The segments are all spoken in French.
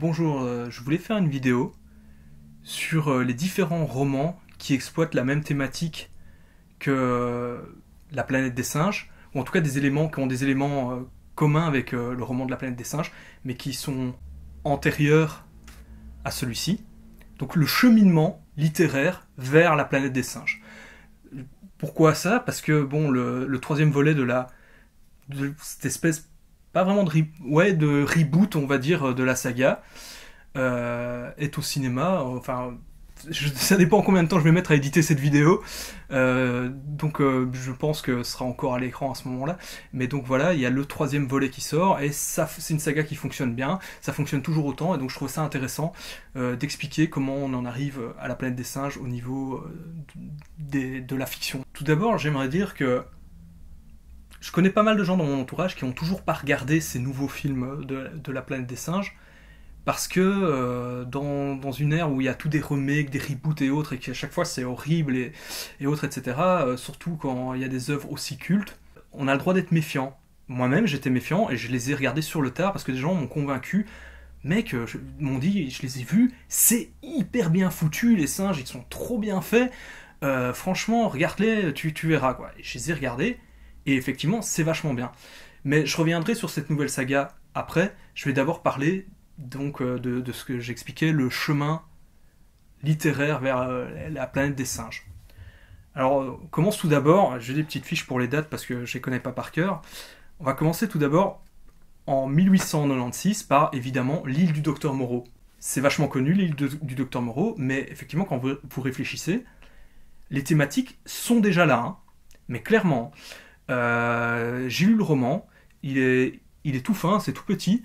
Bonjour, je voulais faire une vidéo sur les différents romans qui exploitent la même thématique que La planète des singes, ou en tout cas des éléments qui ont des éléments communs avec le roman de La planète des singes, mais qui sont antérieurs à celui-ci. Donc le cheminement littéraire vers La planète des singes. Pourquoi ça? Parce que bon, le troisième volet de cette espèce, pas vraiment de reboot, on va dire, de la saga, est au cinéma. Enfin, ça dépend combien de temps je vais mettre à éditer cette vidéo. Donc je pense que ce sera encore à l'écran à ce moment-là. Mais donc voilà, il y a le troisième volet qui sort, et ça, c'est une saga qui fonctionne bien, ça fonctionne toujours autant, et donc je trouve ça intéressant d'expliquer comment on en arrive à La planète des singes au niveau de la fiction. Tout d'abord, j'aimerais dire que je connais pas mal de gens dans mon entourage qui ont toujours pas regardé ces nouveaux films de La planète des singes, parce que dans une ère où il y a tous des remakes, des reboots et autres, et qu'à chaque fois c'est horrible et autres, etc., surtout quand il y a des œuvres aussi cultes, on a le droit d'être méfiant. Moi-même j'étais méfiant et je les ai regardés sur le tard parce que des gens m'ont convaincu. Mec, m'ont dit, je les ai vus, c'est hyper bien foutu, les singes, ils sont trop bien faits, franchement, regarde-les, tu verras, quoi. Et je les ai regardés, et effectivement, c'est vachement bien. Mais je reviendrai sur cette nouvelle saga après. Je vais d'abord parler donc de ce que j'expliquais, le chemin littéraire vers La planète des singes. Alors, on commence tout d'abord, j'ai des petites fiches pour les dates parce que je les connais pas par cœur. On va commencer tout d'abord en 1896 par, évidemment, l'île du Docteur Moreau. C'est vachement connu, l'île du Docteur Moreau, mais effectivement, quand vous réfléchissez, les thématiques sont déjà là, hein. Mais clairement, j'ai lu le roman, il est tout fin, c'est tout petit,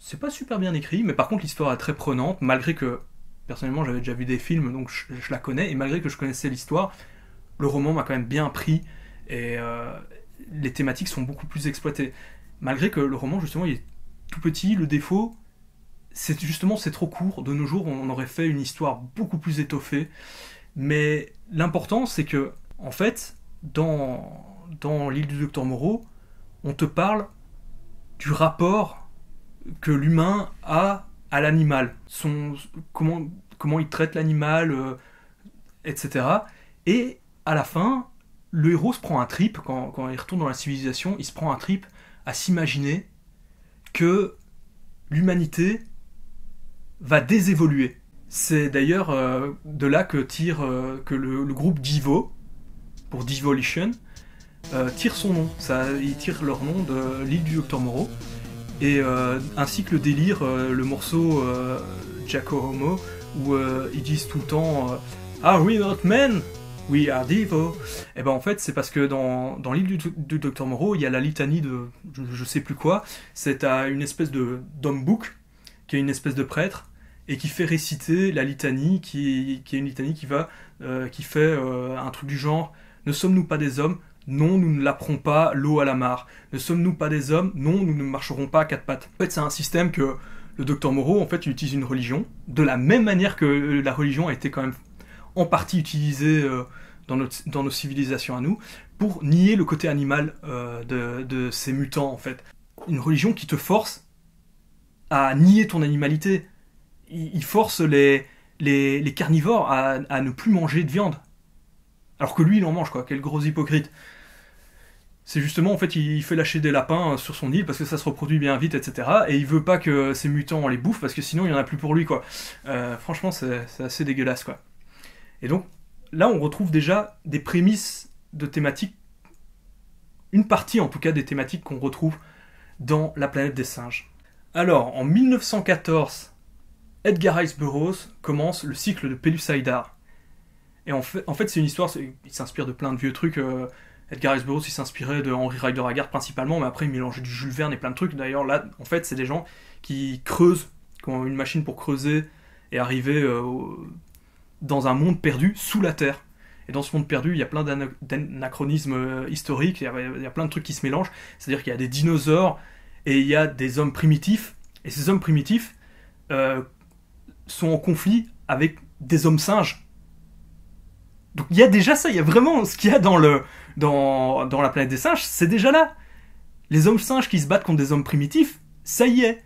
c'est pas super bien écrit, mais par contre l'histoire est très prenante, malgré que, personnellement, j'avais déjà vu des films, donc je la connais, et malgré que je connaissais l'histoire, le roman m'a quand même bien pris, et les thématiques sont beaucoup plus exploitées. Malgré que le roman, justement, il est tout petit, le défaut, c'est justement, c'est trop court. De nos jours, on aurait fait une histoire beaucoup plus étoffée, mais l'important, c'est que, en fait, dans l'île du Docteur Moreau, on te parle du rapport que l'humain a à l'animal, comment il traite l'animal, etc. Et à la fin, le héros se prend un trip, quand il retourne dans la civilisation, il se prend un trip à s'imaginer que l'humanité va désévoluer. C'est d'ailleurs de là que que le groupe Devo, pour Devolution, tire son nom. Ils tirent leur nom de l'île du Docteur Moreau, et ainsi que le délire, le morceau Jacko Homo, où ils disent tout le temps Are we not men? We are Devo. Et ben en fait, c'est parce que dans l'île du Docteur Moreau, il y a la litanie de je sais plus quoi. C'est à une espèce d'homme bouc, qui est une espèce de prêtre, et qui fait réciter la litanie, qui est une litanie qui fait un truc du genre: ne sommes-nous pas des hommes? Non, nous ne laperons pas l'eau à la mare. Ne sommes-nous pas des hommes? Non, nous ne marcherons pas à quatre pattes. En fait, c'est un système que le Docteur Moreau, en fait, il utilise une religion, de la même manière que la religion a été quand même en partie utilisée dans nos civilisations à nous, pour nier le côté animal de ces mutants, en fait. Une religion qui te force à nier ton animalité. Il force les carnivores à ne plus manger de viande. Alors que lui, il en mange, quoi. Quel gros hypocrite. C'est justement, en fait, il fait lâcher des lapins sur son île parce que ça se reproduit bien vite, etc. Et il veut pas que ces mutants on les bouffe parce que sinon il y en a plus pour lui, quoi. Franchement, c'est assez dégueulasse, quoi. Et donc, là, on retrouve déjà des prémices de thématiques, une partie en tout cas des thématiques qu'on retrouve dans La planète des singes. Alors, en 1914, Edgar Rice Burroughs commence le cycle de Pélus-Haïdar. Et en fait, c'est une histoire, il s'inspire de plein de vieux trucs. Edgar Rice Burroughs, il s'inspirait de Henry Rider Haggard principalement, mais après il mélangeait du Jules Verne et plein de trucs. D'ailleurs, là, en fait, c'est des gens qui creusent, qui ont une machine pour creuser et arriver dans un monde perdu sous la Terre. Et dans ce monde perdu, il y a plein d'anachronismes historiques, il y a plein de trucs qui se mélangent. C'est-à-dire qu'il y a des dinosaures et il y a des hommes primitifs. Et ces hommes primitifs sont en conflit avec des hommes singes. Donc il y a déjà ça, il y a vraiment ce qu'il y a dans La planète des singes, c'est déjà là. Les hommes singes qui se battent contre des hommes primitifs, ça y est.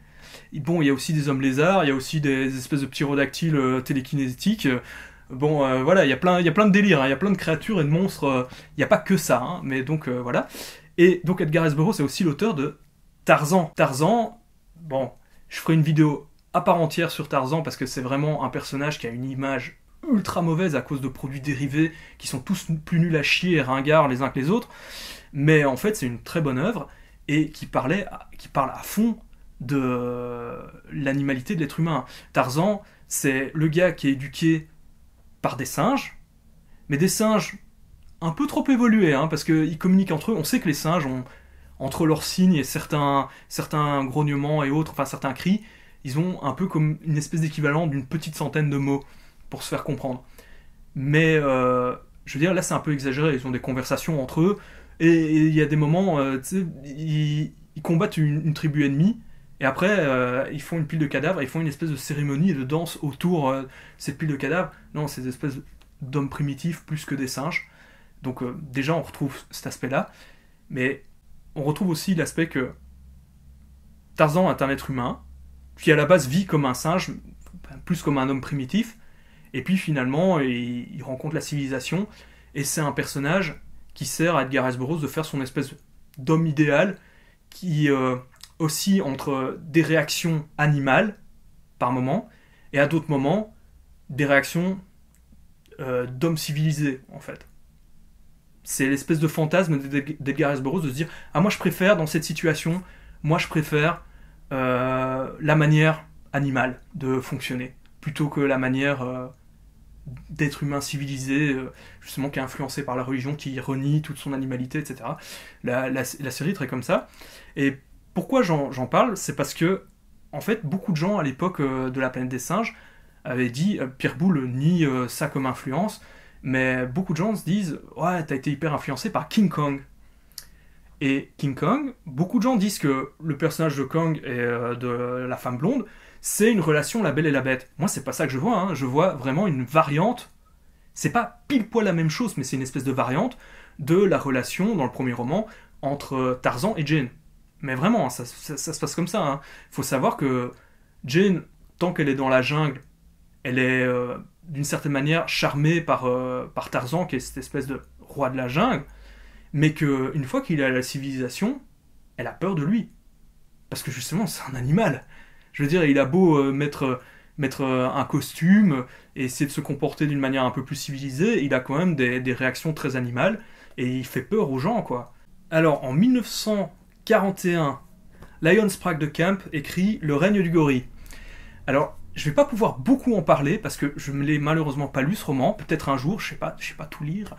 Bon, il y a aussi des hommes lézards, il y a aussi des espèces de ptérodactyles télékinétiques. Bon, voilà, il y a plein de délires, hein, il y a plein de créatures et de monstres. Il n'y a pas que ça, hein, mais donc voilà. Et donc Edgar Rice Burroughs est aussi l'auteur de Tarzan. Tarzan, bon, je ferai une vidéo à part entière sur Tarzan parce que c'est vraiment un personnage qui a une image ultra mauvaise à cause de produits dérivés qui sont tous plus nuls à chier et ringards les uns que les autres. Mais en fait, c'est une très bonne œuvre et qui parle à fond de l'animalité de l'être humain. Tarzan, c'est le gars qui est éduqué par des singes, mais des singes un peu trop évolués, hein, parce qu'ils communiquent entre eux. On sait que les singes ont, entre leurs signes et certains grognements et autres, enfin certains cris, ils ont un peu comme une espèce d'équivalent d'une petite centaine de mots pour se faire comprendre. Mais je veux dire, là c'est un peu exagéré, ils ont des conversations entre eux, et il y a des moments, tu sais, ils combattent une tribu ennemie, et après ils font une pile de cadavres, ils font une espèce de cérémonie et de danse autour de cette pile de cadavres. Non, c'est des espèces d'hommes primitifs plus que des singes. Donc déjà on retrouve cet aspect-là, mais on retrouve aussi l'aspect que Tarzan est un être humain, qui à la base vit comme un singe, plus comme un homme primitif, et puis finalement il rencontre la civilisation, et c'est un personnage qui sert à Edgar Rice Burroughs de faire son espèce d'homme idéal, qui oscille entre des réactions animales, par moment, et à d'autres moments, des réactions d'homme civilisé, en fait. C'est l'espèce de fantasme d'Edgar Rice Burroughs de se dire « Ah, moi je préfère, dans cette situation, moi je préfère la manière animale de fonctionner, plutôt que la manière d'être humain civilisé, justement qui est influencé par la religion, qui renie toute son animalité, etc. » La série est très comme ça. Et pourquoi j'en parle? C'est parce que, en fait, beaucoup de gens à l'époque de La Planète des Singes avaient dit, Pierre Boulle nie ça comme influence, mais beaucoup de gens se disent « Ouais, t'as été hyper influencé par King Kong ». Et King Kong, beaucoup de gens disent que le personnage de Kong et de la femme blonde, c'est une relation La Belle et la Bête. Moi, c'est pas ça que je vois, hein. Je vois vraiment une variante. C'est pas pile poil la même chose, mais c'est une espèce de variante de la relation, dans le premier roman, entre Tarzan et Jane. Mais vraiment, ça se passe comme ça. Hein. Faut savoir que Jane, tant qu'elle est dans la jungle, elle est d'une certaine manière charmée par Tarzan, qui est cette espèce de roi de la jungle, mais qu'une fois qu'il est à la civilisation, elle a peur de lui. Parce que justement, c'est un animal. Je veux dire, il a beau mettre un costume et essayer de se comporter d'une manière un peu plus civilisée, il a quand même des réactions très animales, et il fait peur aux gens, quoi. Alors, en 1941, Lion Sprague de Camp écrit Le règne du gorille. Alors, je vais pas pouvoir beaucoup en parler parce que je me l'ai malheureusement pas lu ce roman. Peut-être un jour, je sais pas tout lire.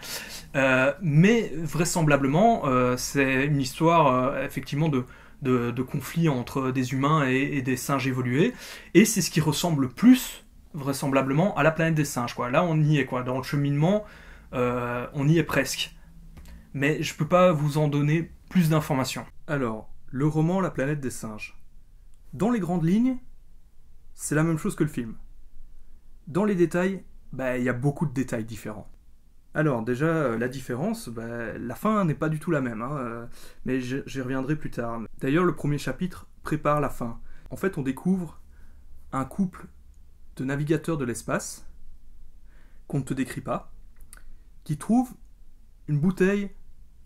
Mais vraisemblablement, c'est une histoire effectivement de conflit entre des humains et des singes évolués. Et c'est ce qui ressemble le plus vraisemblablement à La Planète des Singes, quoi. Là, on y est, quoi. Dans le cheminement, on y est presque. Mais je peux pas vous en donner plus d'informations. Alors, le roman La Planète des Singes. Dans les grandes lignes, c'est la même chose que le film. Dans les détails, il y a beaucoup de détails différents. Alors déjà, la différence, la fin n'est pas du tout la même, hein, mais j'y reviendrai plus tard. D'ailleurs, le premier chapitre prépare la fin. En fait, on découvre un couple de navigateurs de l'espace, qu'on ne te décrit pas, qui trouve une bouteille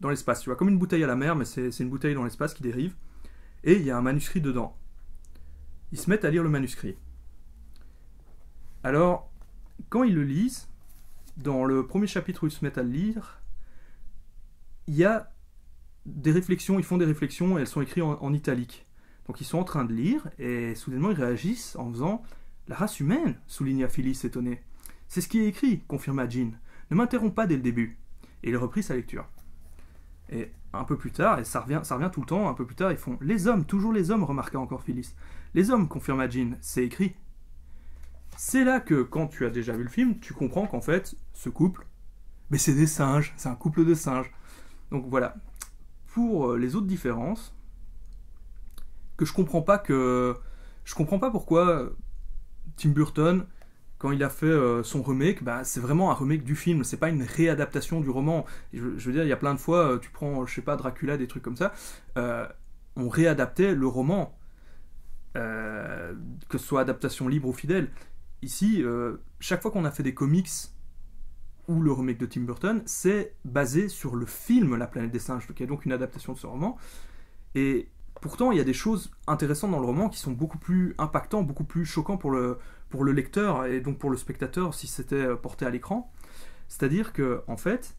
dans l'espace. Tu vois, comme une bouteille à la mer, mais c'est une bouteille dans l'espace qui dérive, et il y a un manuscrit dedans. Ils se mettent à lire le manuscrit. Alors, quand ils le lisent, dans le premier chapitre où ils se mettent à le lire, il y a des réflexions, ils font des réflexions et elles sont écrites en italique. Donc ils sont en train de lire et soudainement ils réagissent en faisant « La race humaine !» souligna Phyllis étonné. « C'est ce qui est écrit !» confirma Jean. « Ne m'interromps pas dès le début. » Et il reprit sa lecture. Et un peu plus tard, et ça revient tout le temps, un peu plus tard, ils font « Les hommes, toujours les hommes !» remarqua encore Phyllis. « Les hommes !» confirma Jean. « C'est écrit. » C'est là que, quand tu as déjà vu le film, tu comprends qu'en fait, ce couple, c'est des singes, c'est un couple de singes. Donc voilà. Pour les autres différences, je comprends pas pourquoi Tim Burton, quand il a fait son remake, c'est vraiment un remake du film, c'est pas une réadaptation du roman. Je veux dire, il y a plein de fois, tu prends, je sais pas, Dracula, des trucs comme ça, on réadaptait le roman. que ce soit adaptation libre ou fidèle. Ici, chaque fois qu'on a fait des comics ou le remake de Tim Burton, c'est basé sur le film La Planète des Singes, qui est donc une adaptation de ce roman. Et pourtant, il y a des choses intéressantes dans le roman qui sont beaucoup plus impactantes, beaucoup plus choquantes pour le lecteur et donc pour le spectateur si c'était porté à l'écran. C'est-à-dire que, en fait,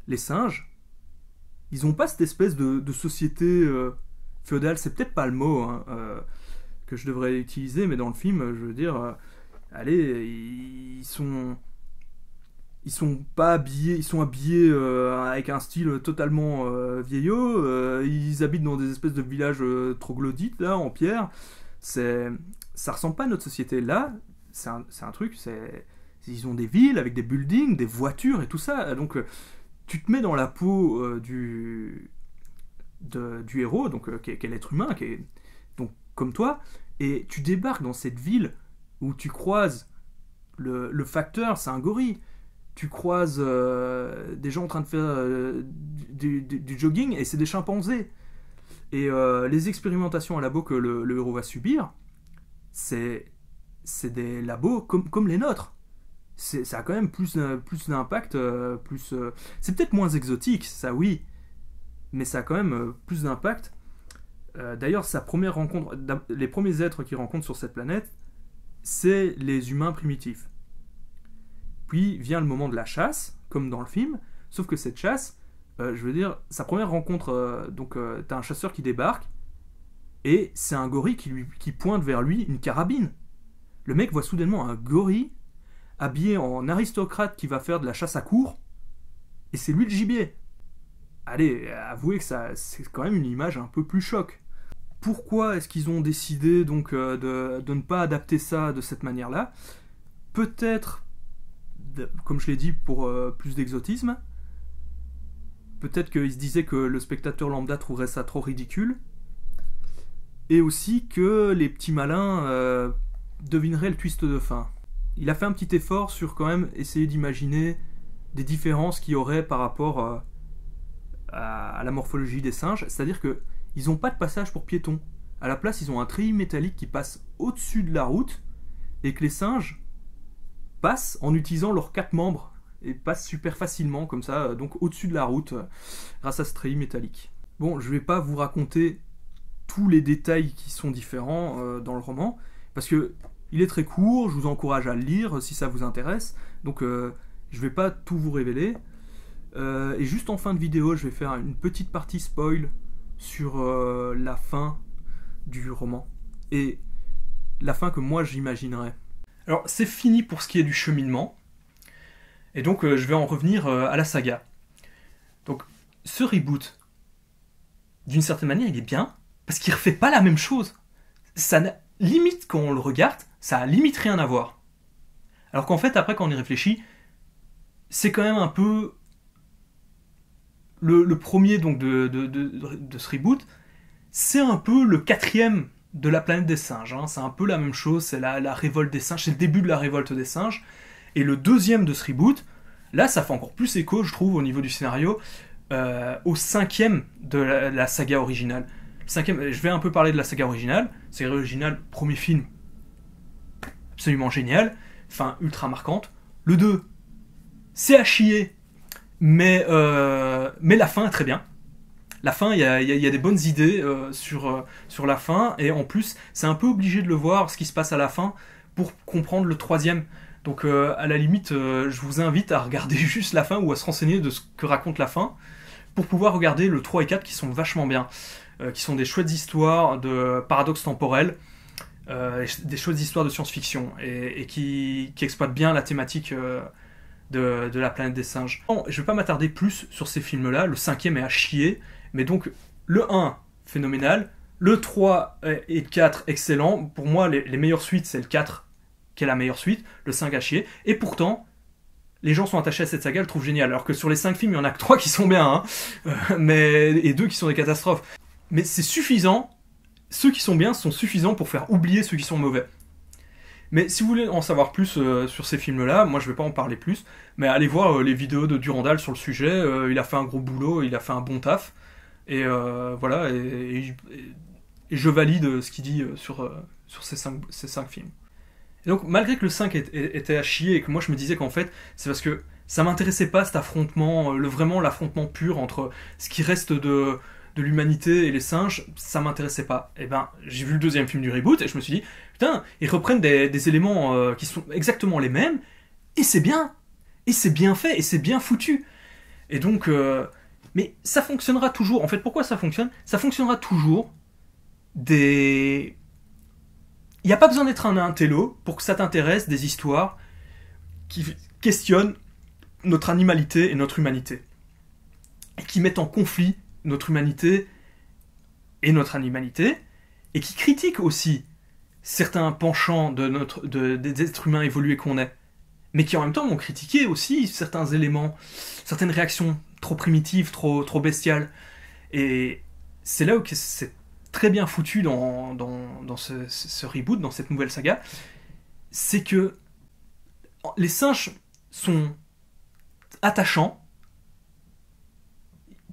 les singes, ils n'ont pas cette espèce de société féodale, c'est peut-être pas le mot hein, que je devrais utiliser, mais dans le film, je veux dire, allez, ils sont pas habillés, ils sont habillés avec un style totalement vieillot, ils habitent dans des espèces de villages troglodytes, là, en pierre, ça ressemble pas à notre société. Là, c'est un truc, ils ont des villes avec des buildings, des voitures et tout ça, donc tu te mets dans la peau du héros, donc qui est l'être humain, qui est donc comme toi, et tu débarques dans cette ville où tu croises le facteur, c'est un gorille. Tu croises des gens en train de faire du jogging et c'est des chimpanzés. Et les expérimentations à labo que le héros va subir, c'est des labos comme les nôtres. Ça a quand même plus d'impact, c'est peut-être moins exotique, ça oui, mais ça a quand même plus d'impact. D'ailleurs, sa première rencontre, les premiers êtres qu'il rencontre sur cette planète, c'est les humains primitifs. Puis vient le moment de la chasse, comme dans le film, sauf que cette chasse, je veux dire, sa première rencontre, t'as un chasseur qui débarque, et c'est un gorille qui pointe vers lui une carabine. Le mec voit soudainement un gorille habillé en aristocrate qui va faire de la chasse à courre, et c'est lui le gibier. Allez, avouez que c'est quand même une image un peu plus choc. Pourquoi est-ce qu'ils ont décidé donc de ne pas adapter ça de cette manière-là? Peut-être, comme je l'ai dit, pour plus d'exotisme. Peut-être qu'ils se disaient que le spectateur lambda trouverait ça trop ridicule. Et aussi que les petits malins devineraient le twist de fin. Il a fait un petit effort sur quand même essayer d'imaginer des différences qu'il y aurait par rapport à la morphologie des singes. C'est-à-dire qu'ils n'ont pas de passage pour piétons. À la place, ils ont un treillis métallique qui passe au-dessus de la route et que les singes passent en utilisant leurs 4 membres et passent super facilement comme ça, donc au-dessus de la route grâce à ce treillis métallique. Bon, je vais pas vous raconter tous les détails qui sont différents dans le roman parce que il est très court, je vous encourage à le lire si ça vous intéresse, donc je vais pas tout vous révéler. Et juste en fin de vidéo, je vais faire une petite partie spoil sur la fin du roman et la fin que moi j'imaginerais. Alors c'est fini pour ce qui est du cheminement, et donc je vais en revenir à la saga. Donc ce reboot, d'une certaine manière, il est bien, parce qu'il refait pas la même chose. Ça limite, quand on le regarde, ça a limite rien à voir. Alors qu'en fait, après, quand on y réfléchit, c'est quand même un peu le premier donc de ce reboot, c'est un peu le 4e de la planète des singes, hein. C'est un peu la même chose, c'est la révolte des singes, c'est le début de la révolte des singes, et le 2e de ce reboot, là ça fait encore plus écho, je trouve, au niveau du scénario, au 5e de la saga originale. Le 5e, je vais un peu parler de la saga originale, premier film, absolument génial, fin ultra marquante. Le 2, c'est à chier, mais la fin est très bien. La fin, il y a des bonnes idées sur la fin, et en plus, c'est un peu obligé de le voir, ce qui se passe à la fin, pour comprendre le 3e. Donc à la limite, je vous invite à regarder juste la fin, ou à se renseigner de ce que raconte la fin, pour pouvoir regarder le 3 et 4 qui sont vachement bien, qui sont des chouettes histoires de paradoxes temporels, des chouettes histoires de science-fiction, et qui exploitent bien la thématique de la planète des singes. Bon, je vais pas m'attarder plus sur ces films-là, le 5e est à chier, mais donc le 1, phénoménal, le 3 et le 4, excellent. Pour moi, les meilleures suites, c'est le 4 qui est la meilleure suite, le 5 à chier, et pourtant, les gens sont attachés à cette saga, le trouvent génial, alors que sur les 5 films, il y en a que 3 qui sont bien, hein, et 2 qui sont des catastrophes. Mais c'est suffisant, ceux qui sont bien sont suffisants pour faire oublier ceux qui sont mauvais. Mais si vous voulez en savoir plus sur ces films-là, moi je vais pas en parler plus, mais allez voir les vidéos de Durandal sur le sujet, il a fait un gros boulot, il a fait un bon taf, et voilà, et Et je valide ce qu'il dit sur ces cinq films. Et donc, malgré que le 5 était à chier et que moi je me disais qu'en fait, c'est parce que ça m'intéressait pas cet affrontement, vraiment l'affrontement pur entre ce qui reste de l'humanité et les singes, ça m'intéressait pas. Et ben, j'ai vu le deuxième film du reboot et je me suis dit, putain, ils reprennent des éléments qui sont exactement les mêmes, et c'est bien. Et c'est bien fait, et c'est bien foutu. Et donc, mais ça fonctionnera toujours. En fait, pourquoi ça fonctionne ? Ça fonctionnera toujours il n'y a pas besoin d'être un intello pour que ça t'intéresse des histoires qui questionnent notre animalité et notre humanité. Et qui mettent en conflit notre humanité et notre animalité. Et qui critiquent aussi certains penchants des êtres humains évolués qu'on est. Mais qui en même temps vont critiquer aussi certains éléments, certaines réactions trop primitives, trop bestiales. Et c'est là où c'est très bien foutu dans ce reboot, dans cette nouvelle saga, c'est que les singes sont attachants,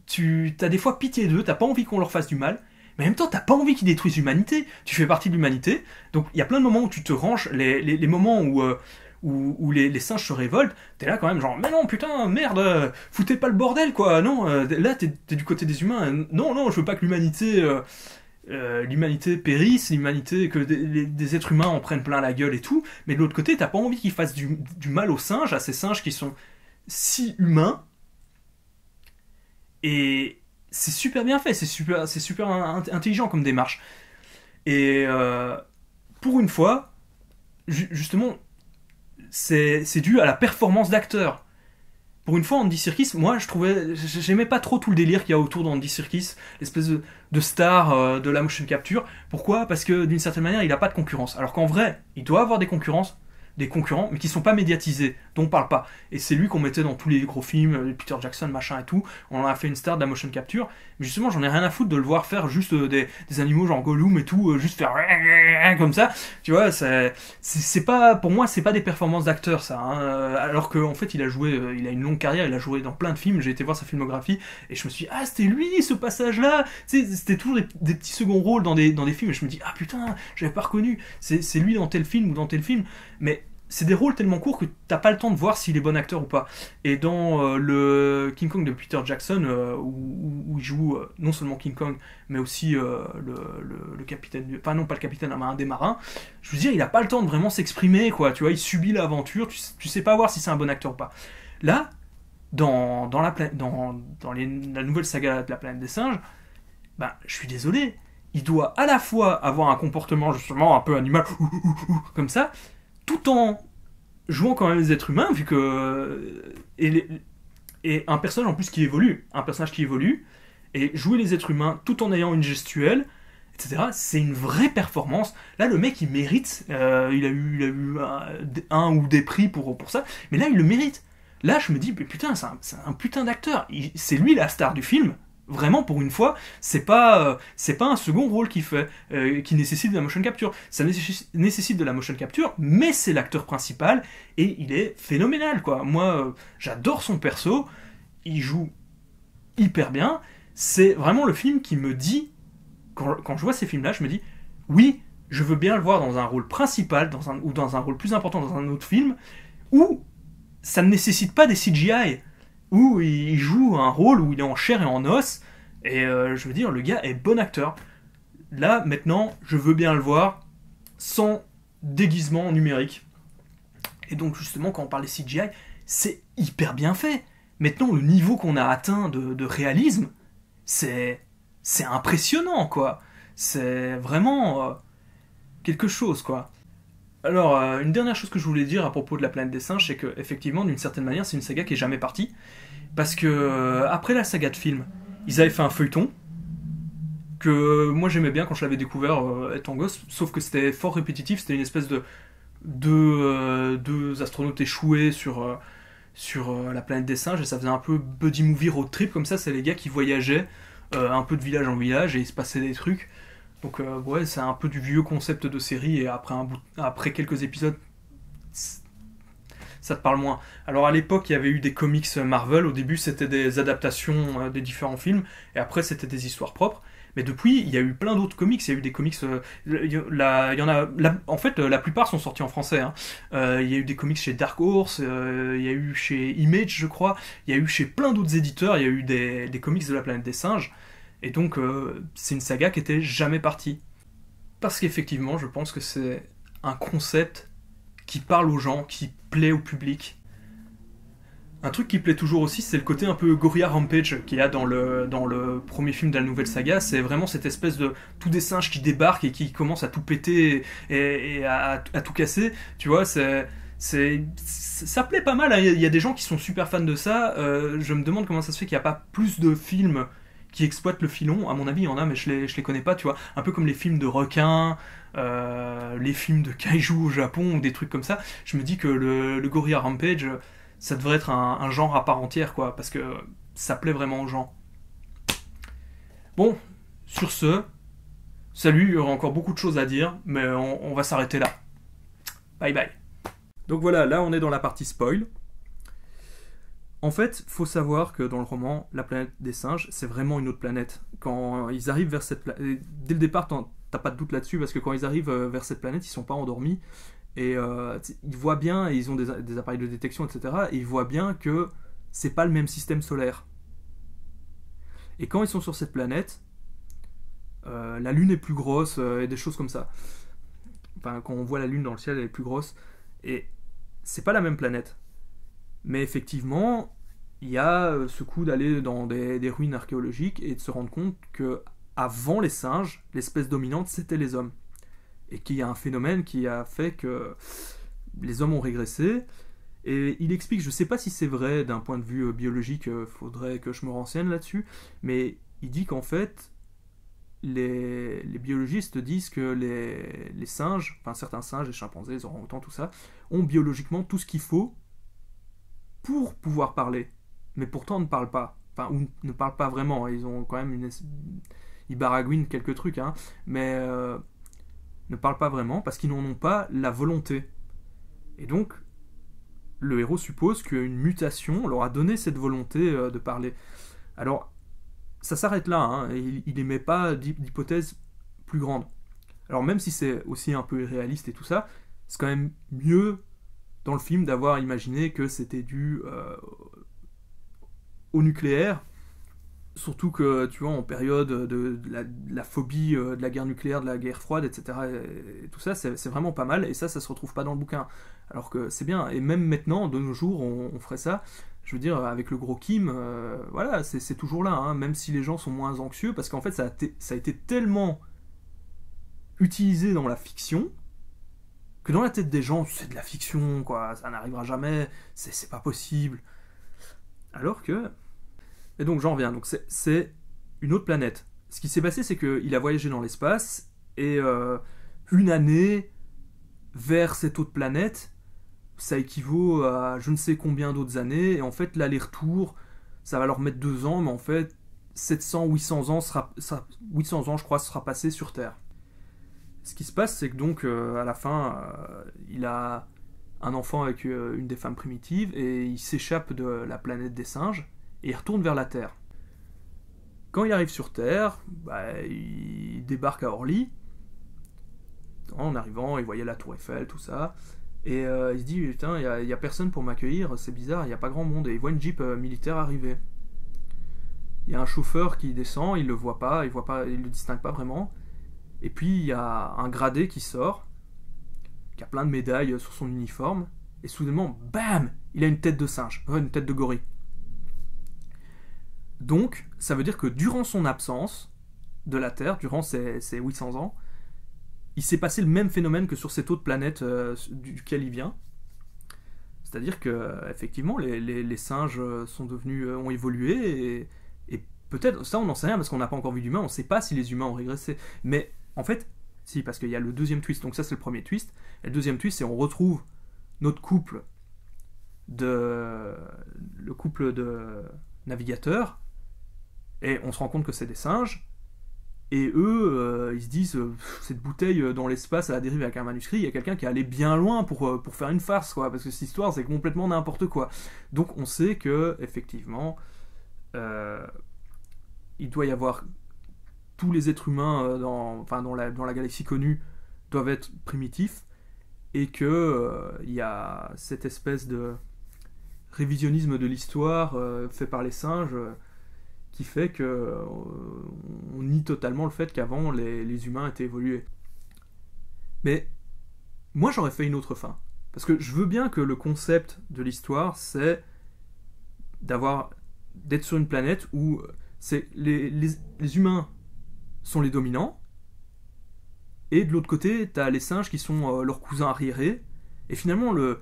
tu as des fois pitié d'eux, t'as pas envie qu'on leur fasse du mal, mais en même temps t'as pas envie qu'ils détruisent l'humanité, tu fais partie de l'humanité, donc il y a plein de moments où tu te ranges, les moments où les singes se révoltent, t'es là quand même genre, mais non putain, merde, foutez pas le bordel quoi, non, là t'es du côté des humains, non, je veux pas que l'humanité périsse, l'humanité, que des êtres humains en prennent plein la gueule et tout, mais de l'autre côté, t'as pas envie qu'ils fassent du mal aux singes, à ces singes qui sont si humains, et c'est super bien fait, c'est super intelligent comme démarche. Et pour une fois, justement, c'est dû à la performance d'acteurs. Pour une fois, Andy Serkis, moi, j'aimais pas trop tout le délire qu'il y a autour d'Andy Serkis, l'espèce de star de la motion capture. Pourquoi ? Parce que d'une certaine manière, il a pas de concurrence. Alors qu'en vrai, il doit avoir des concurrents, mais qui sont pas médiatisés, dont on parle pas. Et c'est lui qu'on mettait dans tous les gros films, Peter Jackson, machin et tout. On en a fait une star de la motion capture. Mais justement, j'en ai rien à foutre de le voir faire juste des animaux genre Gollum et tout, juste faire comme ça. Tu vois, c'est pas, pour moi, c'est pas des performances d'acteurs, ça. Hein. Alors qu'en fait, il a une longue carrière, il a joué dans plein de films. J'ai été voir sa filmographie et je me suis dit, ah, c'était lui, ce passage-là. C'était toujours des petits seconds rôles dans des films. Et je me dis, ah putain, j'avais pas reconnu. C'est lui dans tel film ou dans tel film. Mais c'est des rôles tellement courts que t'as pas le temps de voir s'il est bon acteur ou pas. Et dans le King Kong de Peter Jackson, où il joue non seulement King Kong, mais aussi le capitaine, enfin non pas le capitaine, mais un des marins, je veux dire, il a pas le temps de vraiment s'exprimer, quoi. Tu vois, il subit l'aventure, tu sais pas voir si c'est un bon acteur ou pas. Là, dans la nouvelle saga de la planète des singes, ben, je suis désolé, il doit à la fois avoir un comportement justement un peu animal, comme ça, tout en jouant quand même les êtres humains, vu que et un personnage en plus qui évolue, et jouer les êtres humains tout en ayant une gestuelle, etc. C'est une vraie performance. Là, le mec, il mérite. Il a eu un ou des prix pour ça, mais là, il le mérite. Là, je me dis, mais putain, c'est un putain d'acteur. C'est lui la star du film. Vraiment, pour une fois, c'est pas un second rôle qu'il fait, qui nécessite de la motion capture. Ça nécessite de la motion capture, mais c'est l'acteur principal, et il est phénoménal, quoi. Moi, j'adore son perso, il joue hyper bien. C'est vraiment le film qui me dit, quand je vois ces films-là, je me dis, oui, je veux bien le voir dans un rôle principal, ou dans un rôle plus important dans un autre film, où ça ne nécessite pas des CGI, où il joue un rôle où il est en chair et en os, et je veux dire, le gars est bon acteur. Là, maintenant, je veux bien le voir sans déguisement numérique. Et donc, justement, quand on parle des CGI, c'est hyper bien fait. Maintenant, le niveau qu'on a atteint de réalisme, c'est impressionnant, quoi. C'est vraiment quelque chose, quoi. Alors, une dernière chose que je voulais dire à propos de la planète des singes, c'est que, effectivement, d'une certaine manière, c'est une saga qui est jamais partie. Parce que, après la saga de films, ils avaient fait un feuilleton que moi j'aimais bien quand je l'avais découvert étant gosse, sauf que c'était fort répétitif, c'était une espèce de deux astronautes échoués sur la planète des singes, et ça faisait un peu buddy movie road trip, comme ça, c'est les gars qui voyageaient un peu de village en village, et il se passait des trucs. Donc ouais, c'est un peu du vieux concept de série, et après quelques épisodes, ça te parle moins. Alors à l'époque, il y avait eu des comics Marvel, au début c'était des adaptations des différents films, et après c'était des histoires propres. Mais depuis, il y a eu plein d'autres comics. Il y a eu des comics. Il y en a. En fait, la plupart sont sortis en français. Hein. Il y a eu des comics chez Dark Horse. Il y a eu chez Image, je crois. Il y a eu chez plein d'autres éditeurs. Il y a eu des comics de la planète des singes. Et donc, c'est une saga qui était jamais partie. Parce qu'effectivement, je pense que c'est un concept qui parle aux gens, qui plaît au public. Un truc qui plaît toujours aussi, c'est le côté un peu Gorilla Rampage qu'il y a dans le premier film de la nouvelle saga. C'est vraiment cette espèce de tous des singes qui débarquent et qui commencent à tout péter et à tout casser. Tu vois, ça plaît pas mal. Hein. Il y a des gens qui sont super fans de ça. Je me demande comment ça se fait qu'il n'y a pas plus de films qui exploitent le filon. À mon avis, il y en a, mais je les connais pas. Tu vois, un peu comme les films de requins. Les films de kaiju au Japon ou des trucs comme ça. Je me dis que le Gorilla Rampage, ça devrait être un genre à part entière, quoi, parce que ça plaît vraiment aux gens. Bon, sur ce, salut, il y aura encore beaucoup de choses à dire, mais on va s'arrêter là. Bye bye. Donc voilà, là on est dans la partie spoil. En fait, faut savoir que dans le roman, la planète des singes, c'est vraiment une autre planète. Quand ils arrivent vers cette planète, dès le départ, t'as pas de doute là-dessus, parce que quand ils arrivent vers cette planète, ils sont pas endormis. Et ils voient bien, et ils ont des appareils de détection, etc. Et ils voient bien que c'est pas le même système solaire. Et quand ils sont sur cette planète, la Lune est plus grosse, et des choses comme ça. Enfin, quand on voit la Lune dans le ciel, elle est plus grosse. Et c'est pas la même planète. Mais effectivement, il y a ce coup d'aller dans des ruines archéologiques et de se rendre compte que avant les singes, l'espèce dominante, c'était les hommes. Et qu'il y a un phénomène qui a fait que les hommes ont régressé. Et il explique, je ne sais pas si c'est vrai d'un point de vue biologique, faudrait que je me renseigne là-dessus, mais il dit qu'en fait, les biologistes disent que les singes, enfin certains singes, les chimpanzés, les orang-outans, tout ça, ont biologiquement tout ce qu'il faut pour pouvoir parler. Mais pourtant ne parlent pas. Enfin, ou ne parlent pas vraiment. Ils ont quand même ils baragouinent quelques trucs, hein, mais ne parlent pas vraiment parce qu'ils n'en ont pas la volonté. Et donc, le héros suppose qu'une mutation leur a donné cette volonté de parler. Alors, ça s'arrête là, hein, et il n'émet pas d'hypothèse plus grande. Alors, même si c'est aussi un peu irréaliste et tout ça, c'est quand même mieux dans le film d'avoir imaginé que c'était dû au nucléaire. Surtout que, tu vois, en période de la phobie de la guerre nucléaire, de la guerre froide, etc., et tout ça, c'est vraiment pas mal, et ça se retrouve pas dans le bouquin. Alors que c'est bien, et même maintenant, de nos jours, on ferait ça. Je veux dire, avec le gros Kim, voilà, c'est toujours là, hein, même si les gens sont moins anxieux, parce qu'en fait, ça a été tellement utilisé dans la fiction, que dans la tête des gens, c'est de la fiction, quoi, ça n'arrivera jamais, c'est pas possible. Alors que... Et donc j'en reviens, donc c'est une autre planète. Ce qui s'est passé, c'est qu'il a voyagé dans l'espace, et une année vers cette autre planète, ça équivaut à je ne sais combien d'autres années, et en fait l'aller-retour, ça va leur mettre 2 ans, mais en fait 700-800 ans, 800 ans je crois, sera passé sur Terre. Ce qui se passe, c'est que donc à la fin, il a un enfant avec une des femmes primitives, et il s'échappe de la planète des singes, et il retourne vers la Terre. Quand il arrive sur Terre, il débarque à Orly. En arrivant, il voyait la Tour Eiffel, tout ça. Et il se dit, putain, il n'y a personne pour m'accueillir, c'est bizarre, il n'y a pas grand monde. Et il voit une Jeep militaire arriver. Il y a un chauffeur qui descend, il le voit pas, il le distingue pas vraiment. Et puis il y a un gradé qui sort, qui a plein de médailles sur son uniforme. Et soudainement, bam, il a une tête de singe, une tête de gorille. Donc, ça veut dire que durant son absence de la Terre, durant ces 800 ans, il s'est passé le même phénomène que sur cette autre planète duquel il vient. C'est-à-dire que, effectivement, les singes ont évolué, et peut-être, ça on n'en sait rien parce qu'on n'a pas encore vu d'humains, on ne sait pas si les humains ont régressé. Mais en fait, si, parce qu'il y a le deuxième twist, donc ça c'est le premier twist. Et le deuxième twist, c'est on retrouve notre couple de navigateurs, et on se rend compte que c'est des singes, et eux, ils se disent, cette bouteille dans l'espace à la dérive avec un manuscrit, il y a quelqu'un qui est allé bien loin pour faire une farce, quoi, parce que cette histoire, c'est complètement n'importe quoi. Donc on sait que, effectivement, il doit y avoir tous les êtres humains dans la galaxie connue doivent être primitifs, et que il y a cette espèce de révisionnisme de l'histoire fait par les singes qui fait que on nie totalement le fait qu'avant les humains étaient évolués. Mais moi j'aurais fait une autre fin. Parce que je veux bien que le concept de l'histoire, c'est d'être sur une planète où les humains sont les dominants, et de l'autre côté, t'as les singes qui sont leurs cousins arriérés, et finalement le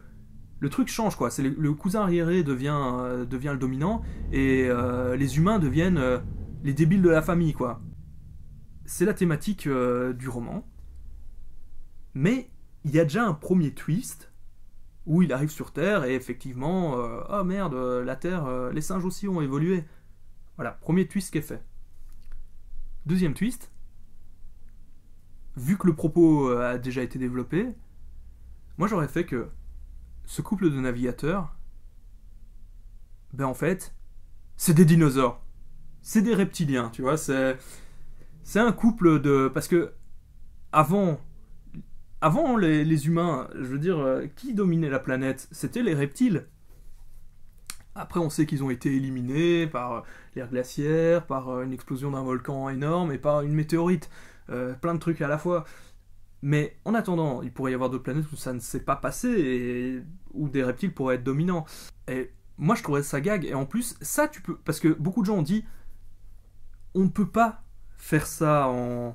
truc change, quoi. C'est le cousin arriéré devient le dominant, et les humains deviennent les débiles de la famille, quoi. C'est la thématique du roman. Mais il y a déjà un premier twist où il arrive sur Terre et effectivement, oh merde, la Terre, les singes aussi ont évolué. Voilà, premier twist qui est fait. Deuxième twist, vu que le propos a déjà été développé, moi j'aurais fait que ce couple de navigateurs, ben en fait, c'est des dinosaures. C'est des reptiliens, tu vois, c'est un couple de... Parce que avant les humains, je veux dire, qui dominait la planète? C'était les reptiles. Après, on sait qu'ils ont été éliminés par l'ère glaciaire, par une explosion d'un volcan énorme et par une météorite. Plein de trucs à la fois. Mais en attendant, il pourrait y avoir d'autres planètes où ça ne s'est pas passé et où des reptiles pourraient être dominants. Et moi, je trouverais ça gag. Et en plus, ça, tu peux... Parce que beaucoup de gens ont dit on ne peut pas faire ça en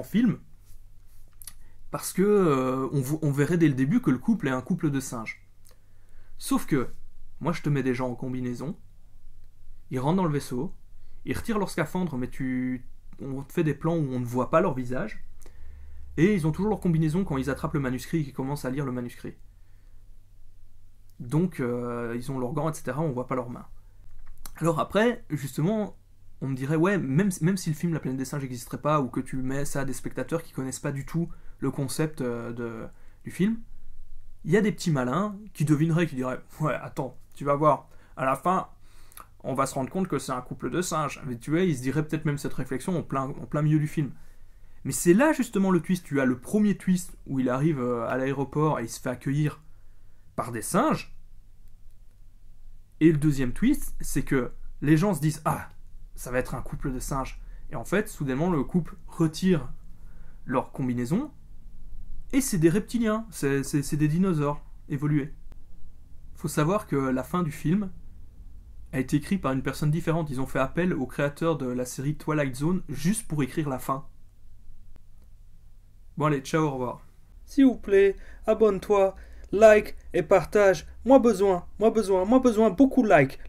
film, parce que on verrait dès le début que le couple est un couple de singes. Sauf que, moi je te mets des gens en combinaison, ils rentrent dans le vaisseau, ils retirent leur scaphandre, mais on te fait des plans où on ne voit pas leur visage, et ils ont toujours leur combinaison quand ils attrapent le manuscrit et qu'ils commencent à lire le manuscrit. Donc ils ont leurs gants, etc., on voit pas leurs mains. Alors après, justement, on me dirait, ouais, même si le film La Planète des Singes n'existerait pas, ou que tu mets ça à des spectateurs qui connaissent pas du tout le concept du film, il y a des petits malins qui devineraient, qui diraient, ouais, attends, tu vas voir, à la fin, on va se rendre compte que c'est un couple de singes. Mais tu vois, ils se diraient peut-être même cette réflexion en plein milieu du film. Mais c'est là justement le twist. Tu as le premier twist où il arrive à l'aéroport et il se fait accueillir par des singes. Et le deuxième twist, c'est que les gens se disent, ah, ça va être un couple de singes. Et en fait, soudainement, le couple retire leur combinaison, et c'est des reptiliens, c'est des dinosaures évolués. Faut savoir que la fin du film a été écrite par une personne différente. Ils ont fait appel au créateur de la série Twilight Zone juste pour écrire la fin. Bon allez, ciao, au revoir. S'il vous plaît, abonne-toi, like et partage. Moi besoin, beaucoup like.